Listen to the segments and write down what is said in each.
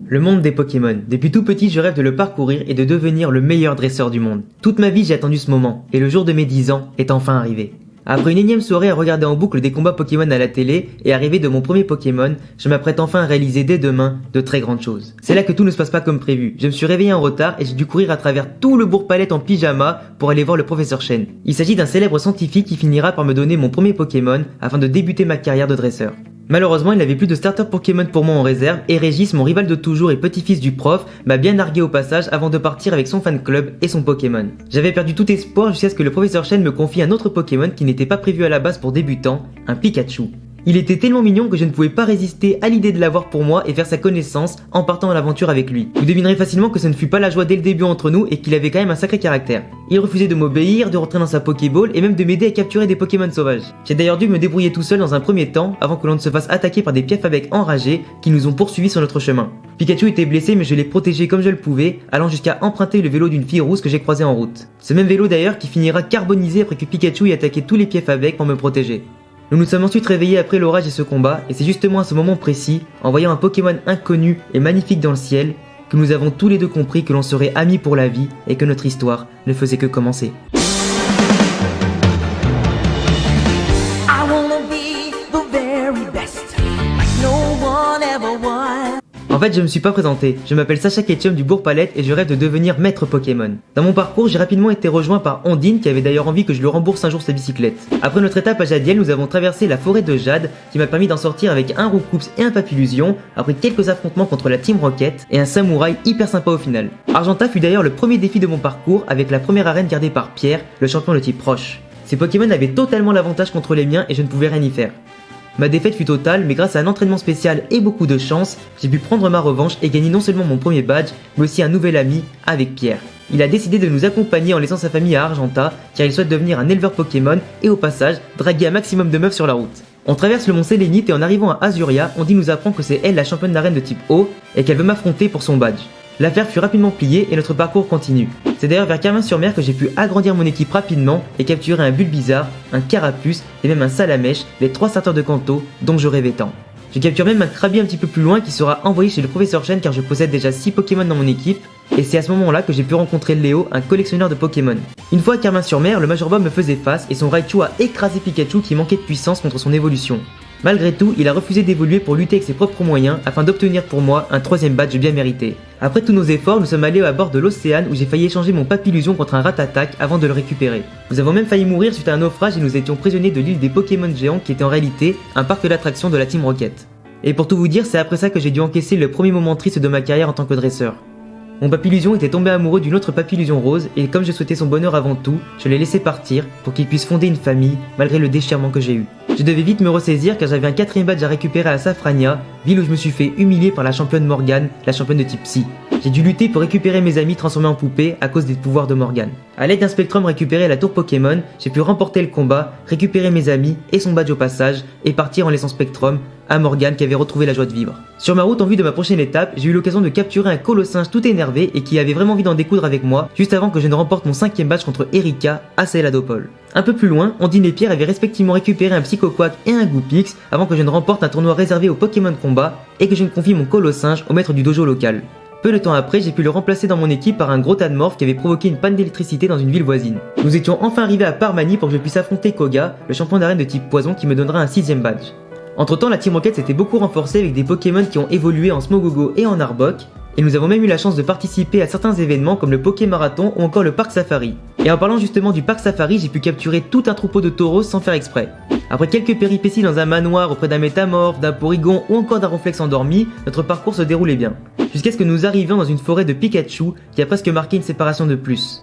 Le monde des Pokémon. Depuis tout petit, je rêve de le parcourir et de devenir le meilleur dresseur du monde. Toute ma vie, j'ai attendu ce moment, et le jour de mes 10 ans est enfin arrivé. Après une énième soirée à regarder en boucle des combats Pokémon à la télé et arriver de mon premier Pokémon, je m'apprête enfin à réaliser dès demain de très grandes choses. C'est là que tout ne se passe pas comme prévu. Je me suis réveillé en retard et j'ai dû courir à travers tout le Bourg-Palette en pyjama pour aller voir le professeur Chen. Il s'agit d'un célèbre scientifique qui finira par me donner mon premier Pokémon afin de débuter ma carrière de dresseur. Malheureusement, il n'avait plus de starter Pokémon pour moi en réserve et Régis, mon rival de toujours et petit-fils du prof, m'a bien nargué au passage avant de partir avec son fan club et son Pokémon. J'avais perdu tout espoir jusqu'à ce que le professeur Chen me confie un autre Pokémon qui n'était pas prévu à la base pour débutants, un Pikachu. Il était tellement mignon que je ne pouvais pas résister à l'idée de l'avoir pour moi et faire sa connaissance en partant à l'aventure avec lui. Vous devinerez facilement que ce ne fut pas la joie dès le début entre nous et qu'il avait quand même un sacré caractère. Il refusait de m'obéir, de rentrer dans sa Pokéball et même de m'aider à capturer des Pokémon sauvages. J'ai d'ailleurs dû me débrouiller tout seul dans un premier temps avant que l'on ne se fasse attaquer par des Piafabec enragés qui nous ont poursuivis sur notre chemin. Pikachu était blessé mais je l'ai protégé comme je le pouvais, allant jusqu'à emprunter le vélo d'une fille rousse que j'ai croisée en route. Ce même vélo d'ailleurs qui finira carbonisé après que Pikachu ait attaqué tous les Piafabec pour me protéger. Nous nous sommes ensuite réveillés après l'orage et ce combat, et c'est justement à ce moment précis, en voyant un Pokémon inconnu et magnifique dans le ciel, que nous avons tous les deux compris que l'on serait amis pour la vie et que notre histoire ne faisait que commencer. En fait, je me suis pas présenté, je m'appelle Sacha Ketchum du Bourg-Palette et je rêve de devenir maître Pokémon. Dans mon parcours, j'ai rapidement été rejoint par Ondine qui avait d'ailleurs envie que je lui rembourse un jour sa bicyclette. Après notre étape à Jadiel, nous avons traversé la forêt de Jade qui m'a permis d'en sortir avec un Roucoups et un Papillusion après quelques affrontements contre la Team Rocket et un samouraï hyper sympa au final. Argenta fut d'ailleurs le premier défi de mon parcours avec la première arène gardée par Pierre, le champion de type roche. Ces Pokémon avaient totalement l'avantage contre les miens et je ne pouvais rien y faire. Ma défaite fut totale, mais grâce à un entraînement spécial et beaucoup de chance, j'ai pu prendre ma revanche et gagner non seulement mon premier badge, mais aussi un nouvel ami avec Pierre. Il a décidé de nous accompagner en laissant sa famille à Argenta, car il souhaite devenir un éleveur Pokémon et au passage, draguer un maximum de meufs sur la route. On traverse le mont Sélénite et en arrivant à Azuria, Ondine nous apprend que c'est elle la championne d'arène de type eau et qu'elle veut m'affronter pour son badge. L'affaire fut rapidement pliée et notre parcours continue. C'est d'ailleurs vers Carmin-sur-Mer que j'ai pu agrandir mon équipe rapidement et capturer un Bulbizarre, un Carapuce et même un Salamèche, les 3 starters de Kanto dont je rêvais tant. Je capture même un Krabi un petit peu plus loin qui sera envoyé chez le professeur Chen car je possède déjà 6 Pokémon dans mon équipe et c'est à ce moment là que j'ai pu rencontrer Léo, un collectionneur de Pokémon. Une fois à Carmin-sur-Mer, le Major Bob me faisait face et son Raichu a écrasé Pikachu qui manquait de puissance contre son évolution. Malgré tout, il a refusé d'évoluer pour lutter avec ses propres moyens afin d'obtenir pour moi un 3ème badge bien mérité. Après tous nos efforts, nous sommes allés à bord de l'océan où j'ai failli échanger mon Papillusion contre un Ratatak avant de le récupérer. Nous avons même failli mourir suite à un naufrage et nous étions prisonniers de l'île des Pokémon géants qui était en réalité un parc d'attractions de la Team Rocket. Et pour tout vous dire, c'est après ça que j'ai dû encaisser le premier moment triste de ma carrière en tant que dresseur. Mon Papillusion était tombé amoureux d'une autre Papillusion rose et comme je souhaitais son bonheur avant tout, je l'ai laissé partir pour qu'il puisse fonder une famille malgré le déchirement que j'ai eu. Je devais vite me ressaisir car j'avais un 4ème badge à récupérer à Safrania, ville où je me suis fait humilier par la championne Morgane, la championne de type Psy. J'ai dû lutter pour récupérer mes amis transformés en poupées à cause des pouvoirs de Morgane. A l'aide d'un Spectrum récupéré à la tour Pokémon, j'ai pu remporter le combat, récupérer mes amis et son badge au passage et partir en laissant Spectrum à Morgane qui avait retrouvé la joie de vivre. Sur ma route en vue de ma prochaine étape, j'ai eu l'occasion de capturer un Colossinge tout énervé et qui avait vraiment envie d'en découdre avec moi juste avant que je ne remporte mon 5ème badge contre Erika à Céladopol. Un peu plus loin, Ondine et Pierre avaient respectivement récupéré un Psychoquack et un Goupix avant que je ne remporte un tournoi réservé aux Pokémon combat et que je ne confie mon Colossinge au maître du dojo local. Peu de temps après, j'ai pu le remplacer dans mon équipe par un gros Tadmorph qui avait provoqué une panne d'électricité dans une ville voisine. Nous étions enfin arrivés à Parmanie pour que je puisse affronter Koga, le champion d'arène de type poison qui me donnera un 6ème badge. Entre temps, la Team Rocket s'était beaucoup renforcée avec des Pokémon qui ont évolué en Smogogo et en Arbok, et nous avons même eu la chance de participer à certains événements comme le Pokémarathon ou encore le Parc Safari. Et en parlant justement du Parc Safari, j'ai pu capturer tout un troupeau de taureaux sans faire exprès. Après quelques péripéties dans un manoir auprès d'un Métamorphe, d'un Porygon ou encore d'un Ronflex endormi, notre parcours se déroulait bien. Jusqu'à ce que nous arrivions dans une forêt de Pikachu qui a presque marqué une séparation de plus.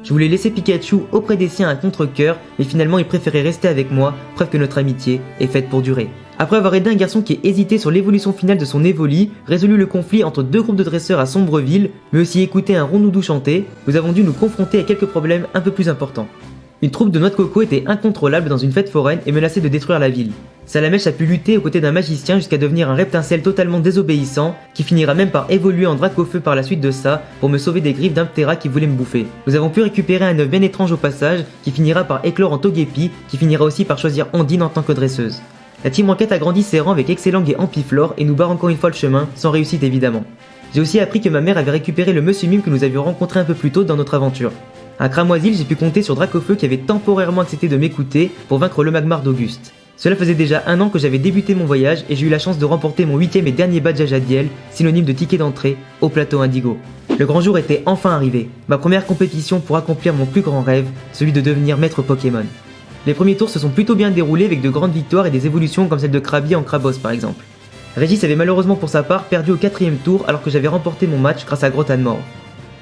Je voulais laisser Pikachu auprès des siens à contre-cœur, mais finalement il préférait rester avec moi, preuve que notre amitié est faite pour durer. Après avoir aidé un garçon qui hésitait sur l'évolution finale de son Evoli, résolu le conflit entre 2 groupes de dresseurs à Sombreville, mais aussi écouté un rondoudou chanter, nous avons dû nous confronter à quelques problèmes un peu plus importants. Une troupe de noix de coco était incontrôlable dans une fête foraine et menaçait de détruire la ville. Salamèche a pu lutter aux côtés d'un magicien jusqu'à devenir un reptincelle totalement désobéissant, qui finira même par évoluer en Dracofeu par la suite de ça, pour me sauver des griffes d'Amptera qui voulaient me bouffer. Nous avons pu récupérer un œuf bien étrange au passage, qui finira par éclore en Togepi, qui finira aussi par choisir Ondine en tant que dresseuse. La Team Rocket a grandi ses rangs avec Excellang et Ampiflore et nous barre encore une fois le chemin, sans réussite évidemment. J'ai aussi appris que ma mère avait récupéré le Monsieur Mime que nous avions rencontré un peu plus tôt dans notre aventure. À Cramoisil, j'ai pu compter sur Dracofeu qui avait temporairement accepté de m'écouter pour vaincre le Magmar d'Auguste. Cela faisait déjà 1 an que j'avais débuté mon voyage et j'ai eu la chance de remporter mon 8e et dernier badge à Jadiel, synonyme de ticket d'entrée, au plateau Indigo. Le grand jour était enfin arrivé, ma première compétition pour accomplir mon plus grand rêve, celui de devenir maître Pokémon. Les premiers tours se sont plutôt bien déroulés avec de grandes victoires et des évolutions comme celle de Krabi en Krabos par exemple. Régis avait malheureusement pour sa part perdu au 4e tour alors que j'avais remporté mon match grâce à Grotte Anmor.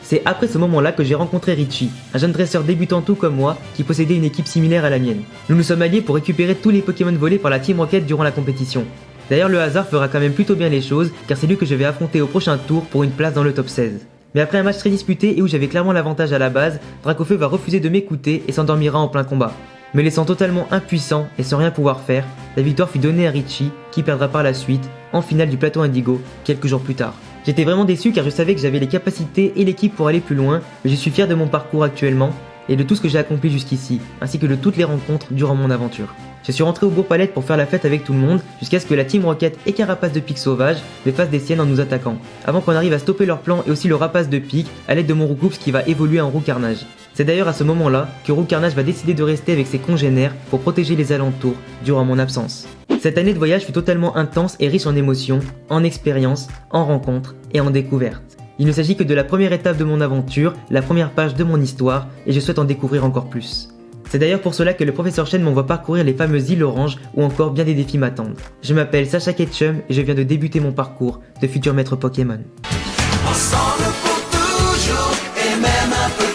C'est après ce moment-là que j'ai rencontré Richie, un jeune dresseur débutant tout comme moi qui possédait une équipe similaire à la mienne. Nous nous sommes alliés pour récupérer tous les Pokémon volés par la Team Rocket durant la compétition. D'ailleurs le hasard fera quand même plutôt bien les choses car c'est lui que je vais affronter au prochain tour pour une place dans le top 16. Mais après un match très disputé et où j'avais clairement l'avantage à la base, Dracofeu va refuser de m'écouter et s'endormira en plein combat. Me laissant totalement impuissant et sans rien pouvoir faire, la victoire fut donnée à Richie qui perdra par la suite en finale du plateau Indigo quelques jours plus tard. J'étais vraiment déçu car je savais que j'avais les capacités et l'équipe pour aller plus loin, mais je suis fier de mon parcours actuellement et de tout ce que j'ai accompli jusqu'ici, ainsi que de toutes les rencontres durant mon aventure. Je suis rentré au Bourg Palette pour faire la fête avec tout le monde, jusqu'à ce que la Team Rocket et Carapace de Pique Sauvage me fassent des siennes en nous attaquant, avant qu'on arrive à stopper leur plan et aussi le Rapace de Pique à l'aide de mon Roucoups qui va évoluer en Roux Carnage. C'est d'ailleurs à ce moment-là que Roux Carnage va décider de rester avec ses congénères pour protéger les alentours durant mon absence. Cette année de voyage fut totalement intense et riche en émotions, en expériences, en rencontres et en découvertes. Il ne s'agit que de la première étape de mon aventure, la première page de mon histoire, et je souhaite en découvrir encore plus. C'est d'ailleurs pour cela que le professeur Chen m'envoie parcourir les fameuses îles oranges où encore bien des défis m'attendent. Je m'appelle Sacha Ketchum et je viens de débuter mon parcours de futur maître Pokémon. Ensemble pour toujours et même un peu